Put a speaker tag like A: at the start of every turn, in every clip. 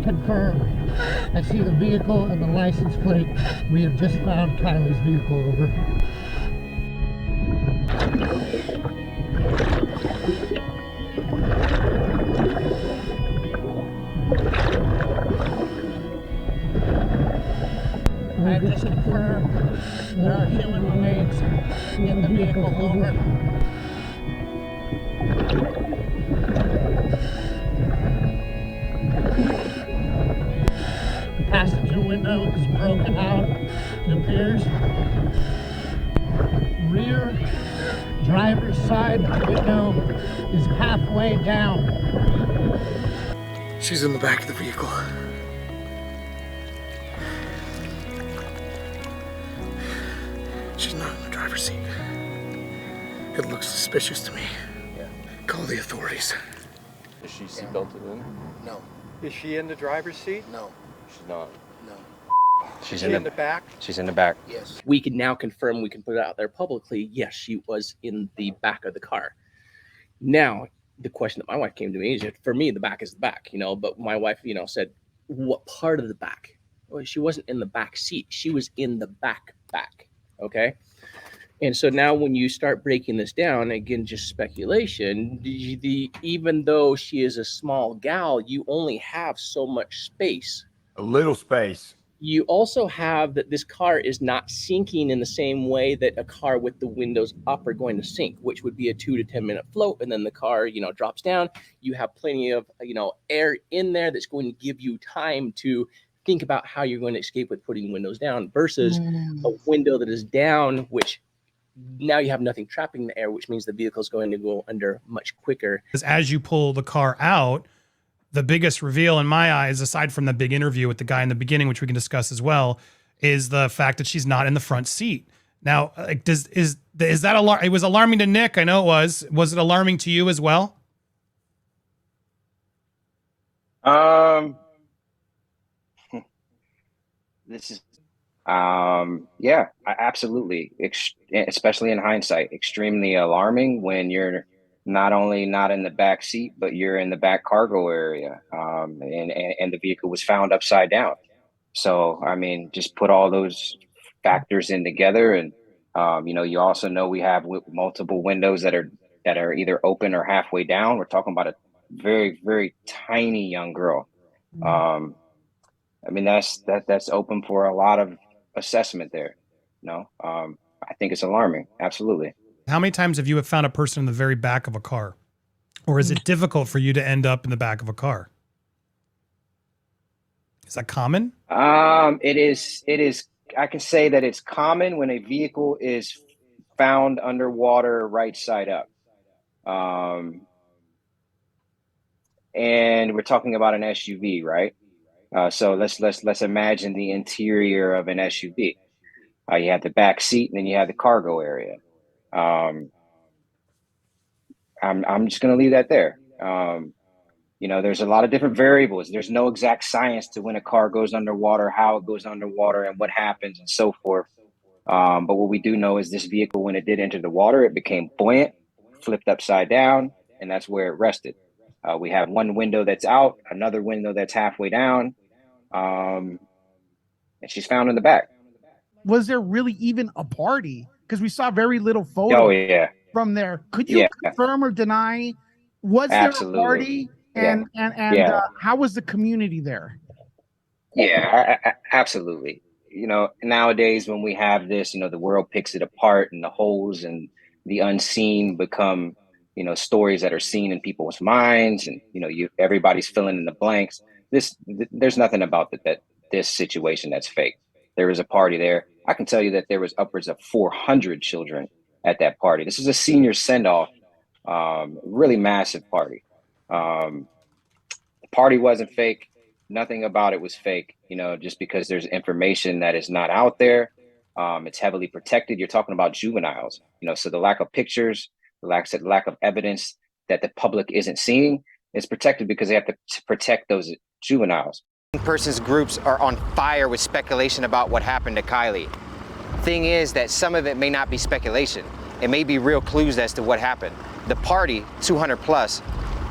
A: Confirm. I see the vehicle and the license plate. We have just found Kiely's vehicle. Over. I just confirmed there are human remains in the vehicle. Over. The passenger window is broken out, it appears. Rear driver's side window is halfway down.
B: She's in the back of the vehicle. She's not in the driver's seat. It looks suspicious to me.
C: Yeah.
B: Call the authorities.
C: Is she seatbelted in?
B: No.
D: Is she in the driver's seat?
B: No.
C: She's not.
B: No.
D: Is she in the back?
C: She's in the back.
B: Yes.
E: We can now confirm, we can put it out there publicly, yes, she was in the back of the car. Now, the question that my wife came to me is, for me, the back is the back, but my wife, said, what part of the back? Well, she wasn't in the back seat. She was in the back, okay? And so now when you start breaking this down, again, just speculation, even though she is a small gal, you only have so much space.
F: A little space.
E: You also have that this car is not sinking in the same way that a car with the windows up are going to sink, which would be a 2 to 10 minute float. And then the car, drops down. You have plenty of, air in there that's going to give you time to think about how you're going to escape with putting windows down versus a window that is down, which now you have nothing trapping the air, which means the vehicle is going to go under much quicker.
G: As you pull the car out, the biggest reveal in my eyes, aside from the big interview with the guy in the beginning, which we can discuss as well, is the fact that she's not in the front seat. Now, is that alarm? It was alarming to Nick. I know it was. Was it alarming to you as well?
H: This is, yeah, absolutely. Especially in hindsight, extremely alarming when you're not only not in the back seat, but you're in the back cargo area, and the vehicle was found upside down. So, I mean, just put all those factors in together, and you also know we have multiple windows that are either open or halfway down. We're talking about a very, very tiny young girl. I mean, that's open for a lot of assessment there. I think it's alarming. Absolutely.
G: How many times have you found a person in the very back of a car? Or is it difficult for you to end up in the back of a car? Is that common?
H: It is. I can say that it's common when a vehicle is found underwater right side up. And we're talking about an SUV, right? So let's imagine the interior of an SUV. You have the back seat, and then you have the cargo area. I'm just going to leave that there. There's a lot of different variables. There's no exact science to when a car goes underwater, how it goes underwater, and what happens, and so forth. But what we do know is this vehicle, when it did enter the water, it became buoyant, flipped upside down, and that's where it rested. We have one window that's out, another window that's halfway down, and she's found in the back.
I: Was there really even a party? Because we saw very little photos from there. Could you confirm or deny? Was there a party? And how was the community there?
H: Yeah, absolutely. Nowadays when we have this, the world picks it apart, and the holes and the unseen become, stories that are seen in people's minds, and everybody's filling in the blanks. There's nothing about this situation that's fake. There was a party there. I can tell you that there was upwards of 400 children at that party. This is a senior send-off, really massive party. The party wasn't fake. Nothing about it was fake, just because there's information that is not out there. It's heavily protected. You're talking about juveniles, so the lack of pictures, the lack of evidence that the public isn't seeing is protected because they have to protect those juveniles.
J: Persons groups are on fire with speculation about what happened to Kiely. Thing is that some of it may not be speculation. It may be real clues as to what happened. The party, 200 plus,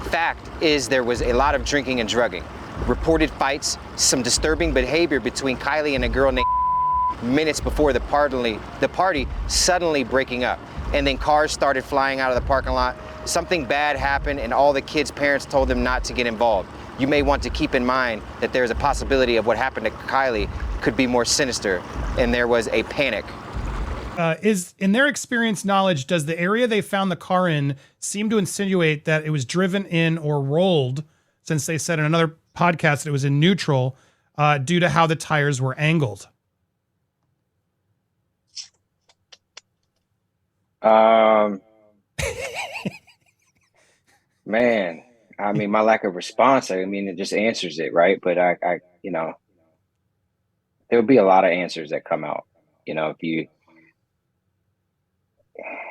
J: Fact is there was a lot of drinking and drugging. Reported fights, some disturbing behavior between Kiely and a girl named minutes before the party suddenly breaking up. And then cars started flying out of the parking lot. Something bad happened and all the kids' parents told them not to get involved. You may want to keep in mind that there's a possibility of what happened to Kiely could be more sinister, and there was a panic.
G: Is in their experience knowledge, does the area they found the car in seem to insinuate that it was driven in or rolled, since they said in another podcast that it was in neutral, due to how the tires were angled?
H: Man, I mean, my lack of response, I mean, it just answers it, right? But I you know, there would be a lot of answers that come out, you know, if you,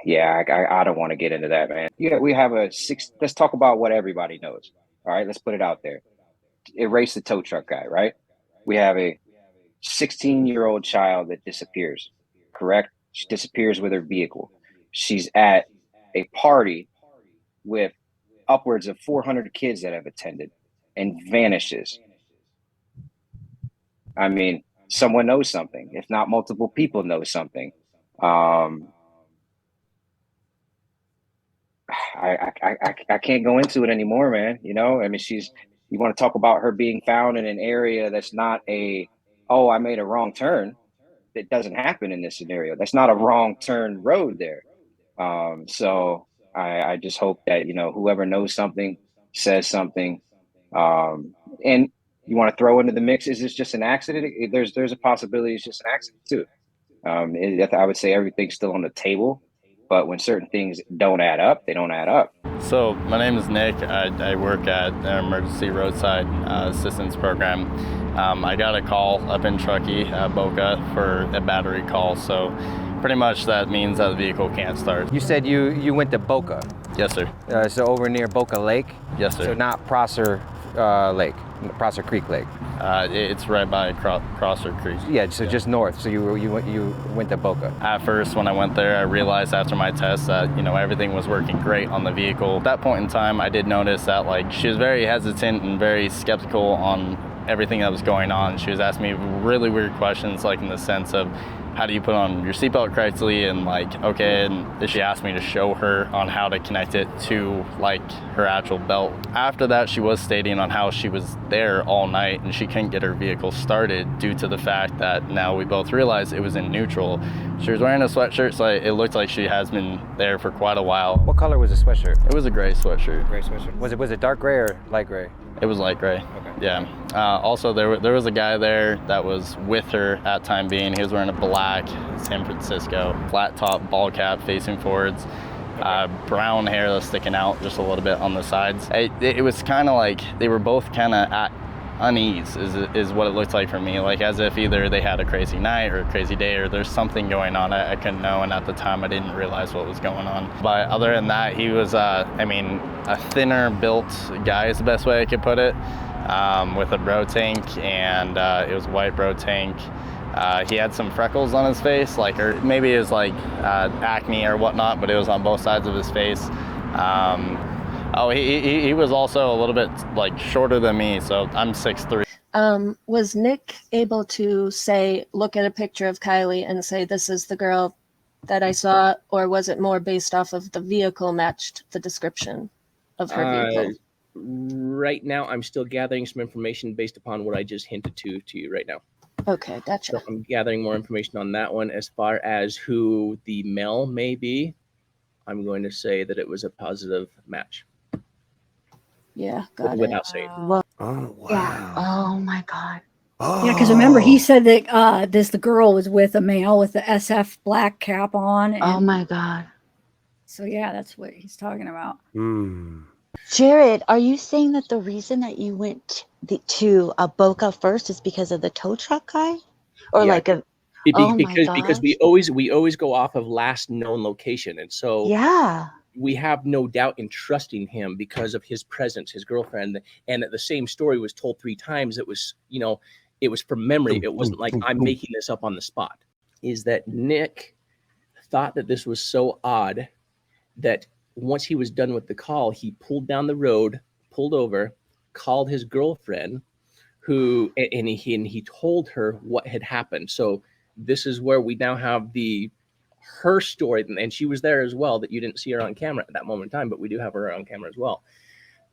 H: yeah, I don't want to get into that, man. Yeah, we have let's talk about what everybody knows. All right, let's put it out there. Erase the tow truck guy, right? We have a 16-year-old child that disappears, correct? She disappears with her vehicle. She's at a party with upwards of 400 kids that have attended and vanishes. I mean, someone knows something, if not multiple people know something. I can't go into it anymore, man. You know, I mean, you want to talk about her being found in an area that's not oh, I made a wrong turn. That doesn't happen in this scenario. That's not a wrong turn road there. So I just hope that, you know, whoever knows something says something. And you want to throw into the mix, is this just an accident? There's a possibility it's just an accident too. I would say everything's still on the table, but when certain things don't add up, they don't add up.
F: So my name is Nick. I work at an emergency roadside assistance program. I got a call up in Truckee, Boca, for a battery call. So pretty much that means that the vehicle can't start.
J: You said you went to Boca.
F: Yes, sir.
J: So over near Boca Lake?
F: Yes, sir.
J: So not Prosser Lake, Prosser Creek Lake?
F: It's right by Prosser Creek.
J: Yeah, so just north. So you went to Boca.
F: At first, when I went there, I realized after my test that, you know, everything was working great on the vehicle. At that point in time, I did notice that, like, she was very hesitant and very skeptical on everything that was going on. She was asking me really weird questions, like in the sense of, how do you put on your seatbelt correctly? And like, okay, and she asked me to show her on how to connect it to like her actual belt. After that, she was stating on how she was there all night and she couldn't get her vehicle started due to the fact that now we both realized it was in neutral. She was wearing a sweatshirt, so it looked like she has been there for quite a while.
J: What color was the sweatshirt?
F: It was a gray sweatshirt.
J: Gray sweatshirt. Was it dark gray or light gray?
F: It was light gray.
J: Okay.
F: Yeah. Also, there was a guy there that was with her at time being. He was wearing a black San Francisco flat top ball cap facing forwards, brown hair that's sticking out just a little bit on the sides. It was kind of like they were both kind of at unease is what it looked like for me, like as if either they had a crazy night or a crazy day or there's something going on I couldn't know, and at the time I didn't realize what was going on. But other than that, he was I mean, a thinner built guy is the best way I could put it, with a bro tank, and it was white bro tank. He had some freckles on his face, like, or maybe it was like acne or whatnot, but it was on both sides of his face. Oh, he was also a little bit like shorter than me, so I'm 6'3".
K: Was Nick able to say, look at a picture of Kiely and say, this is the girl that I saw, or was it more based off of the vehicle matched the description of her vehicle?
E: Right now, I'm still gathering some information based upon what I just hinted to you right now.
K: Okay, gotcha.
E: So I'm gathering more information on that one. As far as who the male may be, I'm going to say that it was a positive match.
K: Yeah, got
E: without saying.
L: Well,
B: Oh, wow.
L: yeah. Oh my God.
B: Oh.
L: Yeah, because remember he said that the girl was with a male with the SF black cap on.
K: Oh my God.
L: So yeah, that's what he's talking about.
M: Jared, are you saying that the reason that you went to Boca first is because of the tow truck guy, or
E: Yeah,
M: like a?
E: because we always go off of last known location, and so
M: Yeah.
E: we have no doubt in trusting him because of his presence, his girlfriend, and the same story was told 3 times. It was, you know, it was from memory. It wasn't like I'm making this up on the spot. Is that Nick thought that this was so odd that once he was done with the call, he pulled down the road, pulled over, called his girlfriend, and he told her what had happened. So this is where we now have her story, and she was there as well, that you didn't see her on camera at that moment in time, but we do have her on camera as well,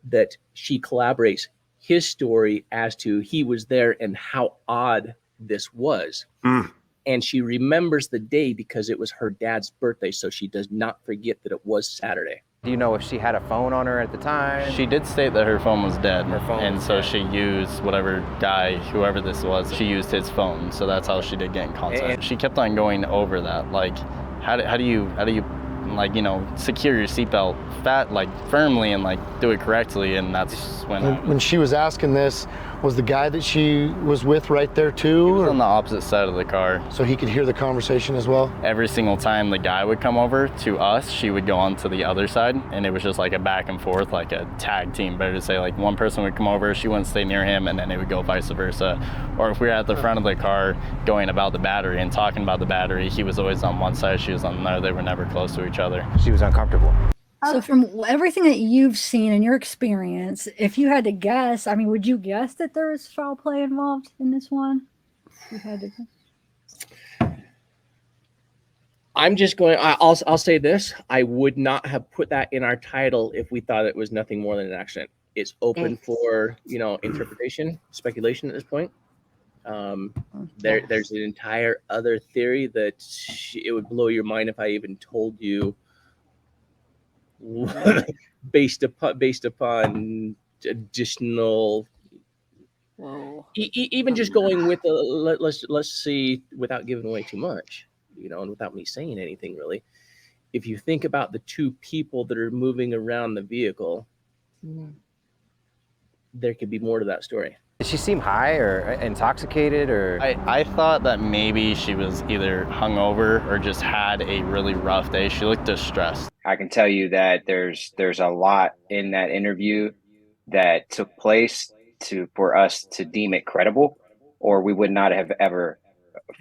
E: that she collaborates his story as to he was there and how odd this was. And she remembers the day because it was her dad's birthday, so she does not forget that it was Saturday.
J: Do you know if she had a phone on her at the time?
F: She did state that her phone was dead.
J: Her phone
F: and
J: was
F: so
J: dead.
F: she used whatever guy, whoever this was, she used his phone. So that's how she did get in contact. And she kept on going over that. Like, how do you like, you know, secure your seatbelt firmly and like do it correctly? And that's when
B: she was asking this, was the guy that she was with right there too?
F: He was on the opposite side of the car.
B: So he could hear the conversation as well?
F: Every single time the guy would come over to us, she would go on to the other side, and it was just like a back and forth, like a tag team, better to say. Like one person would come over, she wouldn't stay near him, and then it would go vice versa. Or if we were at the front of the car going about the battery and talking about the battery, he was always on one side, she was on another. They were never close to each other.
J: She was uncomfortable.
L: So from everything that you've seen in your experience, if you had to guess, I mean, would you guess that there was foul play involved in this one? If you had to guess.
E: I'm just going, I'll say this. I would not have put that in our title if we thought it was nothing more than an accident. It's open for, you know, interpretation, speculation at this point. There's an entire other theory that it would blow your mind if I even told you, based upon additional.
L: Whoa.
E: Even just going with let's see, without giving away too much, you know, and without me saying anything really. If you think about the two people that are moving around the vehicle, there could be more to that story.
J: Did she seem high or intoxicated or?
F: I thought that maybe she was either hungover or just had a really rough day. She looked distressed.
H: I can tell you that there's a lot in that interview that took place for us to deem it credible, or we would not have ever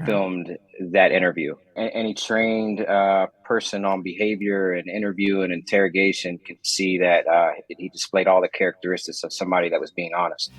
H: filmed that interview. Any trained person on behavior and interview and interrogation can see that he displayed all the characteristics of somebody that was being honest.